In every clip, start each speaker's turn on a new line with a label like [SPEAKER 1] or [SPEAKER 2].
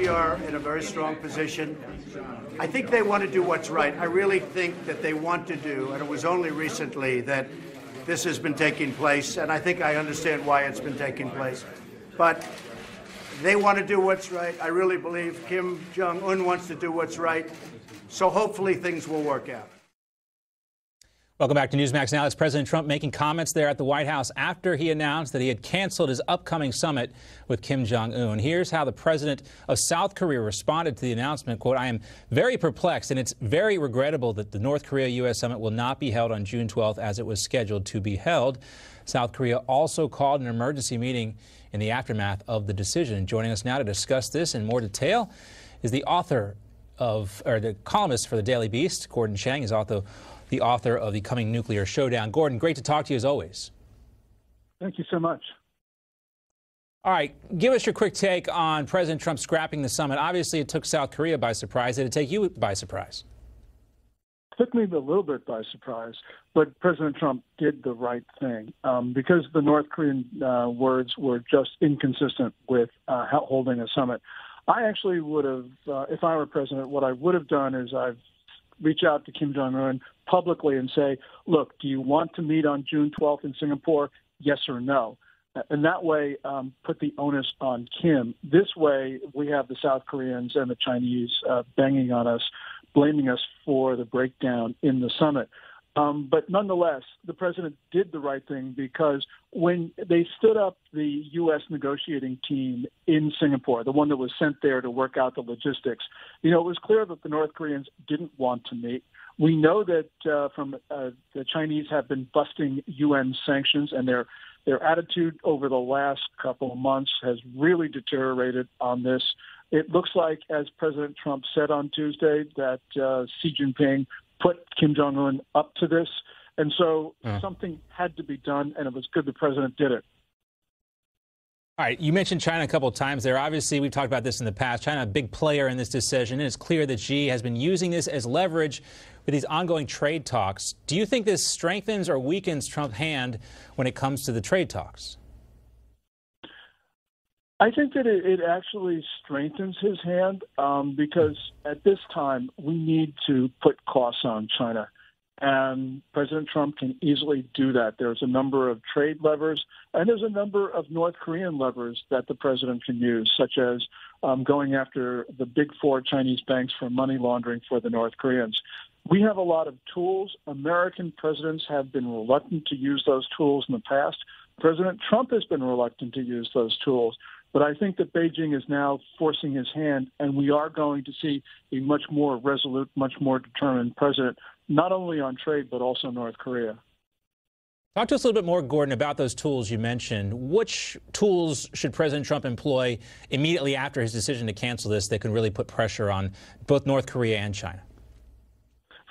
[SPEAKER 1] are in a very strong position. I think they want to do what's right. I really think that they want to do, and it was only recently that this has been taking place, and I think I understand why it's been taking place. But they want to do what's right. I really believe Kim Jong-un wants to do what's right. So hopefully things will work out.
[SPEAKER 2] Welcome back to Newsmax Now. It's President Trump making comments there at the White House after he announced that he had canceled his upcoming summit with Kim Jong-un. Here's how the president of South Korea responded to the announcement. Quote, "I am very perplexed, and it's very regrettable that the North Korea-U.S. summit will not be held on June 12th as it was scheduled to be held." South Korea also called an emergency meeting in the aftermath of the decision. Joining us now to discuss this in more detail is the columnist for the Daily Beast, Gordon Chang, is also the author of The Coming Nuclear Showdown. Gordon, great to talk to you as always.
[SPEAKER 3] Thank you so much.
[SPEAKER 2] All right, give us your quick take on President Trump scrapping the summit. Obviously, it took South Korea by surprise. Did it take you by surprise?
[SPEAKER 3] It took me a little bit by surprise, but President Trump did the right thing because the North Korean words were just inconsistent with holding a summit. I actually would have, if I were president, what I would have done is I've reach out to Kim Jong-un publicly and say, look, do you want to meet on June 12th in Singapore? Yes or no? And that way, put the onus on Kim. This way, we have the South Koreans and the Chinese banging on us, blaming us for the breakdown in the summit. But nonetheless, the president did the right thing because when they stood up the U.S. negotiating team in Singapore, the one that was sent there to work out the logistics, it was clear that the North Koreans didn't want to meet. We know that the Chinese have been busting UN sanctions, and their attitude over the last couple of months has really deteriorated on this. It looks like, as President Trump said on Tuesday, that Xi Jinping put Kim Jong-un up to this. And so something had to be done, and it was good the president did it.
[SPEAKER 2] All right, you mentioned China a couple of times there. Obviously, we've talked about this in the past. China, a big player in this decision, and it's clear that Xi has been using this as leverage with these ongoing trade talks. Do you think this strengthens or weakens Trump's hand when it comes to the trade talks?
[SPEAKER 3] I think that it actually strengthens his hand because at this time we need to put costs on China. And President Trump can easily do that. There's a number of trade levers, and there's a number of North Korean levers that the president can use, such as going after the big four Chinese banks for money laundering for the North Koreans. We have a lot of tools. American presidents have been reluctant to use those tools in the past. President Trump has been reluctant to use those tools. But I think that Beijing is now forcing his hand, and we are going to see a much more resolute, much more determined president, not only on trade, but also North Korea.
[SPEAKER 2] Talk to us a little bit more, Gordon, about those tools you mentioned. Which tools should President Trump employ immediately after his decision to cancel this that can really put pressure on both North Korea and China?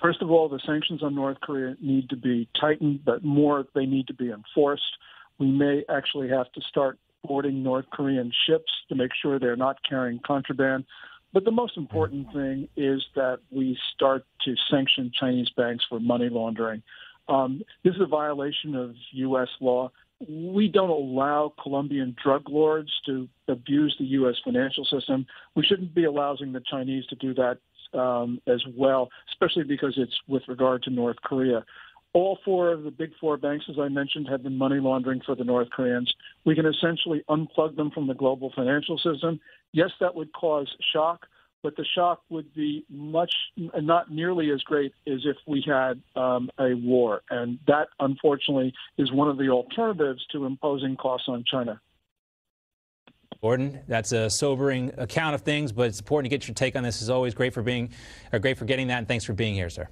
[SPEAKER 3] First of all, the sanctions on North Korea need to be tightened, but more, they need to be enforced. We may actually have to start boarding North Korean ships to make sure they're not carrying contraband. But the most important thing is that we start to sanction Chinese banks for money laundering. This is a violation of U.S. law. We don't allow Colombian drug lords to abuse the U.S. financial system. We shouldn't be allowing the Chinese to do that as well, especially because it's with regard to North Korea. All four of the big four banks, as I mentioned, have been money laundering for the North Koreans. We can essentially unplug them from the global financial system. Yes, that would cause shock, but the shock would be not nearly as great as if we had a war. And that, unfortunately, is one of the alternatives to imposing costs on China.
[SPEAKER 2] Gordon, that's a sobering account of things, but it's important to get your take on this. As always, great for getting that, and thanks for being here, sir.